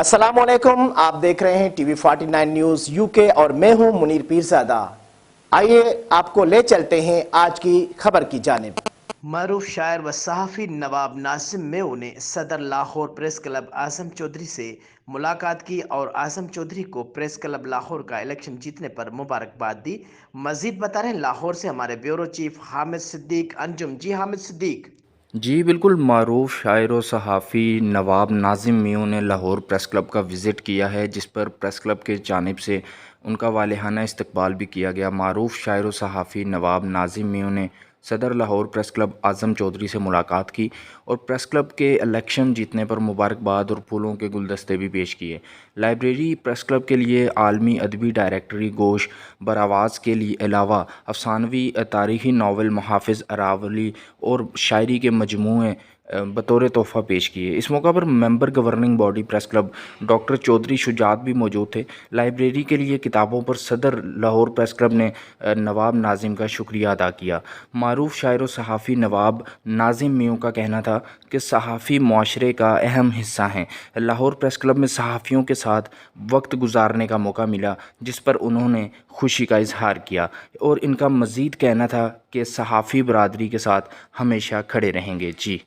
अस्सलामुअलैकुम, आप देख रहे हैं टीवी 49 न्यूज यूके और मैं हूं मुनीर पीरजादा। आइए आपको ले चलते हैं आज की खबर की जानिब। मरूफ शायर व सहाफ़ी नवाब नासिम मेव ने सदर लाहौर प्रेस क्लब आज़म चौधरी से मुलाकात की और आज़म चौधरी को प्रेस क्लब लाहौर का इलेक्शन जीतने पर मुबारकबाद दी। मजीद बता रहे हैं लाहौर से हमारे ब्यूरो चीफ हामिद सिद्दीक अंजुम। जी हामिद सिद्दीक। जी बिल्कुल, मरूफ शायर व सहाफ़ी नवाब नाज़िम मेव ने लाहौर प्रेस क्लब का विज़िट किया है, जिस पर प्रेस क्लब के जानिब से उनका वालिहाना इस्तकबाल भी किया गया। मरूफ शायर व सहाफ़ी नवाब नाज़िम मेव ने सदर लाहौर प्रेस क्लब आज़म चौधरी से मुलाकात की और प्रेस क्लब के इलेक्शन जीतने पर मुबारकबाद और फूलों के गुलदस्ते भी पेश किए। लाइब्रेरी प्रेस क्लब के लिए आलमी अदबी डायरेक्टरी गोश बरावाज़ के लिए अलावा अफसानवी तारीख़ी नावल मुहाफ़िज़ अरावली और शायरी के मजमूए बतौर तोहफ़ा पेश किए। इस मौका पर member governing body press club doctor Chaudhry Shujaat भी मौजूद थे। लाइब्रेरी के लिए किताबों पर सदर लाहौर प्रेस क्लब ने नवाब नाज़िम का शुक्रिया अदा किया। मारूफ शायर व सहाफ़ी नवाब नाज़िम मेव का कहना था कि सहाफ़ी मुआशरे का अहम हिस्सा हैं। लाहौर प्रेस क्लब में सहाफ़ियों के साथ वक्त गुजारने का मौका मिला, जिस पर उन्होंने खुशी का इजहार किया और इनका मज़ीद कहना था कि सहाफ़ी बरादरी के साथ हमेशा खड़े रहेंगे। जी।